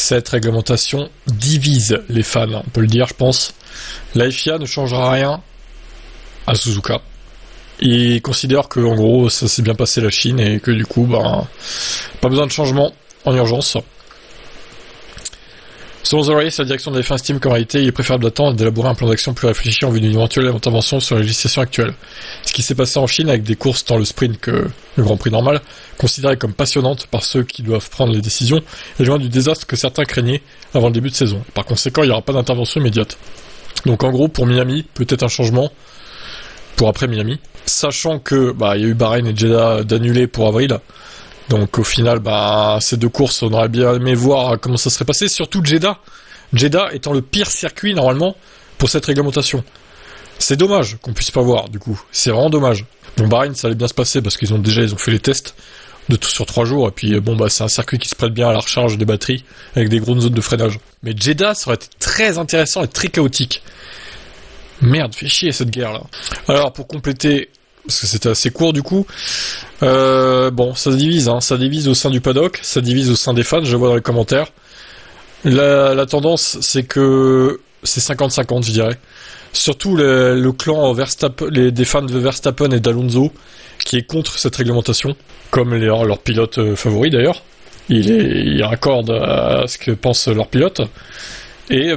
Cette réglementation divise les fans, on peut le dire, je pense. La FIA ne changera rien à Suzuka. Ils considèrent que, en gros, ça s'est bien passé la Chine et que du coup, pas besoin de changement en urgence. Selon The Race, la direction de la F1 estime qu'en réalité, il est préférable d'attendre et d'élaborer un plan d'action plus réfléchi en vue d'une éventuelle intervention sur la législation actuelle. Ce qui s'est passé en Chine avec des courses tant le sprint que le Grand Prix normal, considérées comme passionnantes par ceux qui doivent prendre les décisions, est loin du désastre que certains craignaient avant le début de saison. Par conséquent, il n'y aura pas d'intervention immédiate. Donc en gros, pour Miami, peut-être un changement pour après Miami. Sachant que il y a eu Bahreïn et Jeddah d'annuler pour avril. Donc au final, ces deux courses, on aurait bien aimé voir comment ça serait passé, surtout Jeddah. Jeddah étant le pire circuit normalement pour cette réglementation. C'est dommage qu'on puisse pas voir, du coup. C'est vraiment dommage. Bon, Bahreïn, ça allait bien se passer parce qu'ils ont fait les tests sur 3 jours, et puis c'est un circuit qui se prête bien à la recharge des batteries avec des grosses zones de freinage. Mais Jeddah, ça aurait été très intéressant et très chaotique. Merde, fait chier cette guerre là. Alors pour compléter, parce que c'était assez court du coup, ça se divise, ça divise au sein du paddock, ça divise au sein des fans, je vois dans les commentaires. La tendance, c'est que c'est 50-50, je dirais. Surtout le clan Verstappen, des fans de Verstappen et d'Alonso, qui est contre cette réglementation, comme leur pilote favori d'ailleurs. Il raccorde à ce que pensent leurs pilotes. Et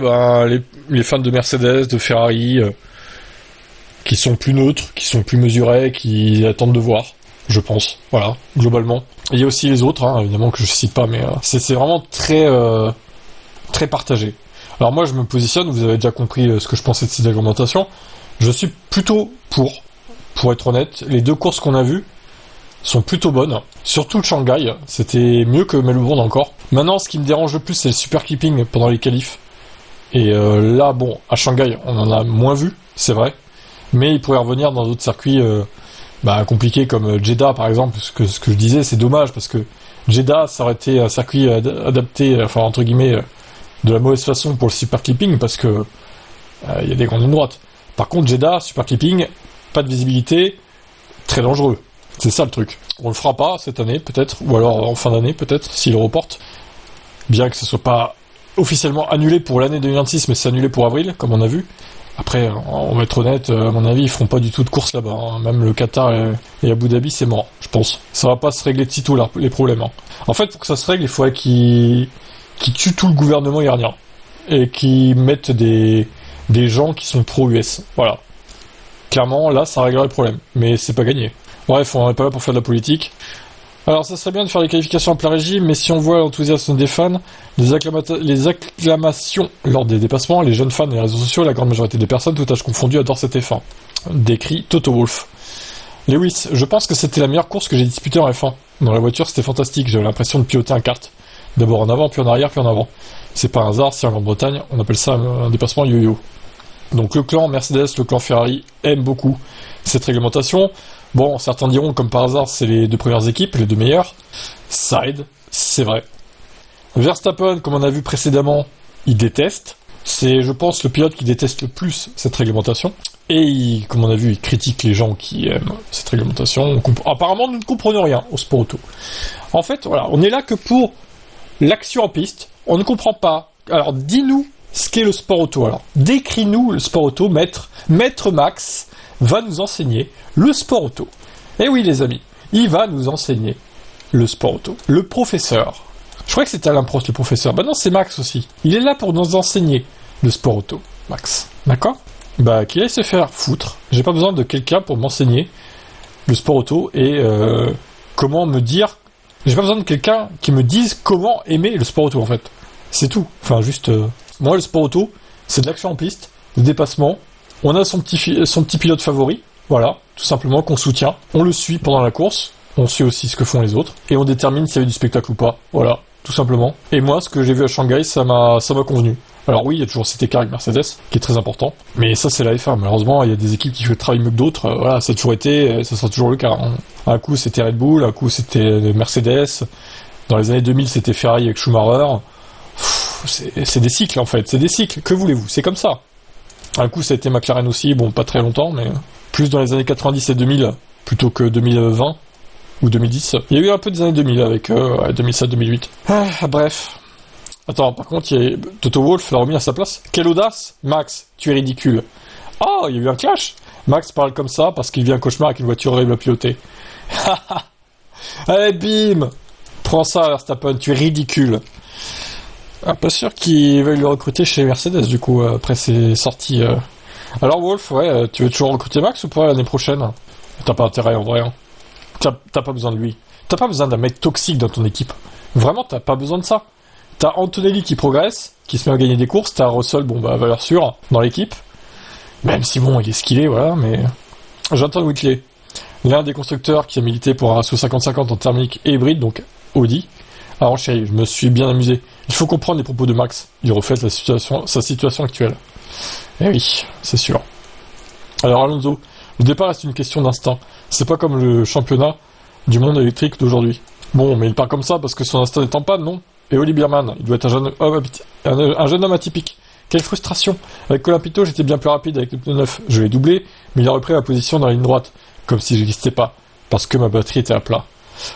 les fans de Mercedes, de Ferrari, qui sont plus neutres, qui sont plus mesurés, qui attendent de voir, je pense. Voilà, globalement. Et il y a aussi les autres, évidemment, que je cite pas, mais c'est vraiment très, très partagé. Alors moi, je me positionne, vous avez déjà compris ce que je pensais de cette réglementation. Je suis plutôt pour être honnête. Les deux courses qu'on a vues sont plutôt bonnes. Surtout le Shanghai, c'était mieux que Melbourne encore. Maintenant, ce qui me dérange le plus, c'est le super clipping pendant les qualifs. Et là, à Shanghai, on en a moins vu, c'est vrai. Mais il pourrait revenir dans d'autres circuits compliqués comme Jeddah, par exemple. Ce que je disais, c'est dommage, parce que Jeddah, ça aurait été un circuit adapté, entre guillemets, de la mauvaise façon pour le super clipping, parce que il y a des grandes lignes droites. Par contre, Jeddah, super clipping, pas de visibilité, très dangereux. C'est ça le truc. On le fera pas cette année, peut-être, ou alors en fin d'année, peut-être, s'il le reporte. Bien que ce soit pas officiellement annulé pour l'année 2026, mais c'est annulé pour avril, comme on a vu. Après, on va être honnête, à mon avis, ils feront pas du tout de course là-bas. Même le Qatar et Abu Dhabi, c'est mort, je pense. Ça va pas se régler de sitôt, les problèmes. En fait, pour que ça se règle, il faudrait qu'ils tuent tout le gouvernement iranien. Et qu'ils mettent des gens qui sont pro-US. Voilà. Clairement, là, ça réglerait le problème. Mais c'est pas gagné. Bref, on n'est pas là pour faire de la politique. Alors, ça serait bien de faire des qualifications en plein régime, mais si on voit l'enthousiasme des fans, les acclamations lors des dépassements, les jeunes fans et les réseaux sociaux, la grande majorité des personnes, tout âge confondu, adorent cette F1. Décrit Toto Wolff. Lewis, je pense que c'était la meilleure course que j'ai disputée en F1. Dans la voiture, c'était fantastique, j'avais l'impression de piloter un kart. D'abord en avant, puis en arrière, puis en avant. C'est pas un hasard si en Grande-Bretagne, on appelle ça un dépassement yo-yo. Donc le clan Mercedes, le clan Ferrari aime beaucoup cette réglementation. Bon, certains diront, comme par hasard, c'est les deux premières équipes, les deux meilleures. Ça aide, c'est vrai. Verstappen, comme on a vu précédemment, il déteste. C'est, je pense, le pilote qui déteste le plus cette réglementation. Et, comme on a vu, il critique les gens qui aiment cette réglementation. Apparemment, nous ne comprenons rien au sport auto. En fait, voilà, on est là que pour l'action en piste. On ne comprend pas. Alors, dis-nous ce qu'est le sport auto. Alors, décris-nous le sport auto, maître Max va nous enseigner le sport auto. Eh oui les amis, il va nous enseigner le sport auto. Le professeur. Je crois que c'était Alain Prost le professeur. Non, c'est Max aussi. Il est là pour nous enseigner le sport auto, Max. D'accord ? Qu'il aille se faire foutre. J'ai pas besoin de quelqu'un pour m'enseigner le sport auto et comment me dire... J'ai pas besoin de quelqu'un qui me dise comment aimer le sport auto en fait. C'est tout. Moi le sport auto, c'est de l'action en piste, des dépassements. On a son petit pilote favori, voilà, tout simplement qu'on soutient. On le suit pendant la course, on suit aussi ce que font les autres, et on détermine s'il y a eu du spectacle ou pas, voilà, tout simplement. Et moi, ce que j'ai vu à Shanghai, ça m'a convenu. Alors oui, il y a toujours cet écart avec Mercedes, qui est très important, mais ça c'est la F1, malheureusement, il y a des équipes qui font le travail mieux que d'autres, voilà, ça a toujours été, ça sera toujours le cas. Un coup c'était Red Bull, un coup c'était Mercedes, dans les années 2000 c'était Ferrari avec Schumacher, c'est des cycles en fait, c'est des cycles, que voulez-vous, c'est comme ça. Un coup, ça a été McLaren aussi, bon, pas très longtemps, mais plus dans les années 90 et 2000, plutôt que 2020 ou 2010. Il y a eu un peu des années 2000 avec 2007-2008. Bref. Attends, par contre, Toto Wolff l'a remis à sa place. Quelle audace! Max, tu es ridicule. Oh, il y a eu un clash! Max parle comme ça parce qu'il vit un cauchemar avec une voiture horrible à piloter. Allez, bim! Prends ça, Verstappen, tu es ridicule. Ah, pas sûr qu'ils veuillent le recruter chez Mercedes, du coup, après ses sorties. Alors, Wolff, ouais, tu veux toujours recruter Max ou pas l'année prochaine? T'as pas intérêt, en vrai. Hein. T'as pas besoin de lui. T'as pas besoin d'un mec toxique dans ton équipe. Vraiment, t'as pas besoin de ça. T'as Antonelli qui progresse, qui se met à gagner des courses. T'as Russell, bon, bah, valeur sûre, dans l'équipe. Même si, bon, il est skillé, voilà, mais... Jonathan Whitley, l'un des constructeurs qui a milité pour un ratio 50-50 en thermique et hybride, donc Audi. Alors, chérie, je me suis bien amusé. Il faut comprendre les propos de Max. Il reflète sa situation actuelle. Eh oui, c'est sûr. Alors, Alonso, le départ reste une question d'instinct. C'est pas comme le championnat du monde électrique d'aujourd'hui. Bon, mais il part comme ça parce que son instinct est en panne, non? Et Oli Biermann, il doit être un jeune homme atypique. Quelle frustration! Avec Colin Pito, j'étais bien plus rapide avec le pneu neuf. Je l'ai doublé, mais il a repris la position dans la ligne droite, comme si j'existais pas, parce que ma batterie était à plat.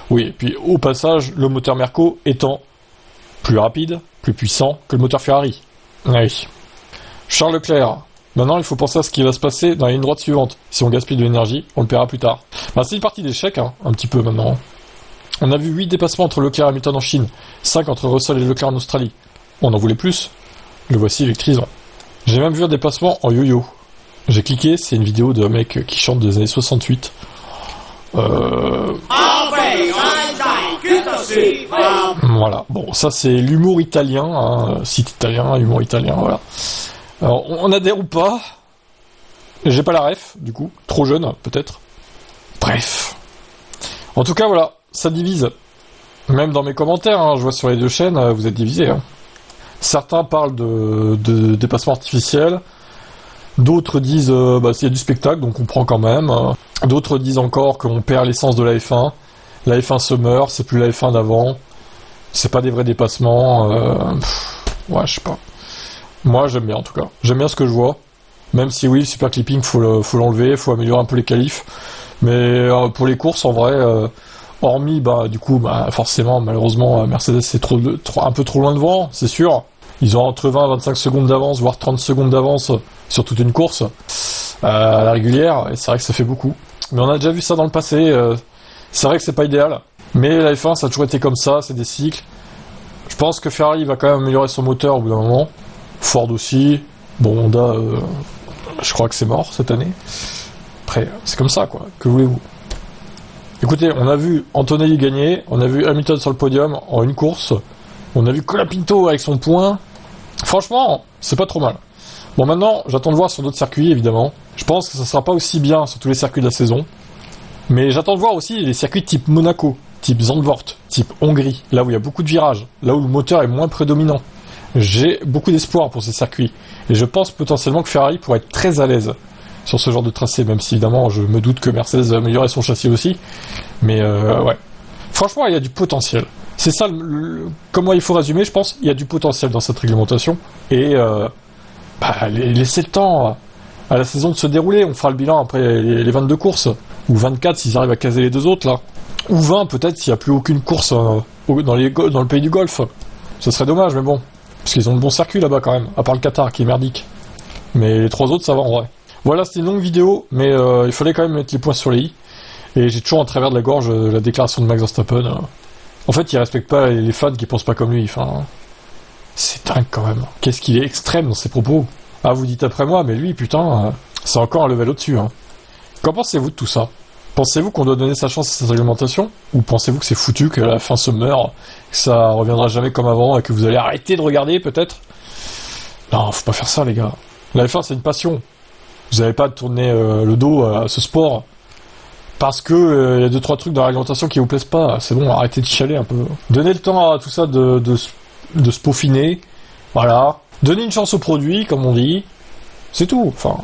Oui, et puis au passage, le moteur Merco étant plus rapide, plus puissant que le moteur Ferrari. Oui. Charles Leclerc. Maintenant, il faut penser à ce qui va se passer dans la ligne droite suivante. Si on gaspille de l'énergie, on le paiera plus tard. Bah, c'est une partie d'échec, hein, un petit peu maintenant. On a vu 8 dépassements entre Leclerc et Hamilton en Chine, 5 entre Russell et Leclerc en Australie. On en voulait plus. Le voici électrisant. J'ai même vu un dépassement en yo-yo. J'ai cliqué, c'est une vidéo d'un mec qui chante des années 68. Voilà. Bon, ça c'est l'humour italien, hein, site italien, humour italien, voilà. Alors, on adhère ou pas? J'ai pas la ref, du coup. Trop jeune, peut-être. Bref. En tout cas, voilà. Ça divise. Même dans mes commentaires, hein, je vois sur les deux chaînes, vous êtes divisés. Hein. Certains parlent de dépassement artificiel. D'autres disent s'il y a du spectacle, donc on prend quand même. D'autres disent encore qu'on perd l'essence de la F1. La F1 se meurt, c'est plus la F1 d'avant. C'est pas des vrais dépassements. Ouais, je sais pas. Moi, j'aime bien en tout cas. J'aime bien ce que je vois. Même si oui, le super clipping, faut l'enlever, faut améliorer un peu les qualifs. Mais pour les courses, en vrai, hormis, forcément, malheureusement, Mercedes c'est un peu trop loin devant, c'est sûr. Ils ont entre 20 et 25 secondes d'avance, voire 30 secondes d'avance sur toute une course à la régulière. Et c'est vrai que ça fait beaucoup. Mais on a déjà vu ça dans le passé. C'est vrai que c'est pas idéal. Mais la F1, ça a toujours été comme ça, c'est des cycles. Je pense que Ferrari va quand même améliorer son moteur au bout d'un moment. Ford aussi. Bon, Honda, je crois que c'est mort cette année. Après, c'est comme ça, quoi. Que voulez-vous? Écoutez, on a vu Antonelli gagner, on a vu Hamilton sur le podium en une course, on a vu Colapinto avec son point. Franchement, c'est pas trop mal. Bon, maintenant, j'attends de voir sur d'autres circuits, évidemment. Je pense que ça sera pas aussi bien sur tous les circuits de la saison. Mais j'attends de voir aussi les circuits type Monaco, type Zandvoort, type Hongrie, là où il y a beaucoup de virages, là où le moteur est moins prédominant. J'ai beaucoup d'espoir pour ces circuits. Et je pense potentiellement que Ferrari pourrait être très à l'aise sur ce genre de tracé, même si évidemment je me doute que Mercedes va améliorer son châssis aussi. Mais ouais. Franchement, il y a du potentiel. C'est ça, comment il faut résumer, je pense. Il y a du potentiel dans cette réglementation. Et laissez le temps à la saison de se dérouler. On fera le bilan après les 22 courses. Ou 24 s'ils arrivent à caser les deux autres là. Ou 20 peut-être s'il n'y a plus aucune course dans le pays du Golfe. Ce serait dommage, mais bon. Parce qu'ils ont de bons circuits là-bas quand même. À part le Qatar qui est merdique. Mais les trois autres, ça va en vrai. Voilà, c'était une longue vidéo, mais il fallait quand même mettre les points sur les i. Et j'ai toujours en travers de la gorge la déclaration de Max Verstappen. En fait, il respecte pas les fans qui pensent pas comme lui. Enfin, c'est dingue quand même. Qu'est-ce qu'il est extrême dans ses propos. Ah, vous dites après moi, mais lui, putain, c'est encore un level au-dessus. Hein. Qu'en pensez-vous de tout ça? Pensez-vous qu'on doit donner sa chance à cette réglementation? Ou pensez-vous que c'est foutu, que la fin se meurt, que ça reviendra jamais comme avant et que vous allez arrêter de regarder peut-être? Non, faut pas faire ça les gars. La F1 c'est une passion. Vous n'avez pas à tourner le dos à ce sport parce que y a 2-3 trucs dans la réglementation qui vous plaisent pas. C'est bon, arrêtez de chialer un peu. Donnez le temps à tout ça de se peaufiner. Voilà. Donnez une chance au produit, comme on dit. C'est tout. Enfin,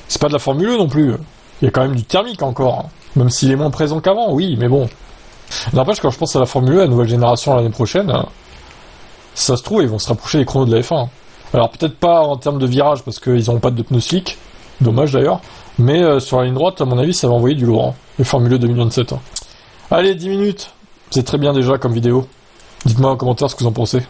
c'est pas de la Formule 1 non plus. Il y a quand même du thermique encore. Hein. Même s'il est moins présent qu'avant, oui, mais bon. N'empêche, quand je pense à la Formule 1, la nouvelle génération l'année prochaine, ça se trouve, ils vont se rapprocher des chronos de la F1. Alors peut-être pas en termes de virage, parce qu'ils n'ont pas de pneus slick. Dommage d'ailleurs. Mais sur la ligne droite, à mon avis, ça va envoyer du lourd. Hein. Les Formule 1 2027. Hein. Allez, 10 minutes. C'est très bien déjà comme vidéo. Dites-moi en commentaire ce que vous en pensez.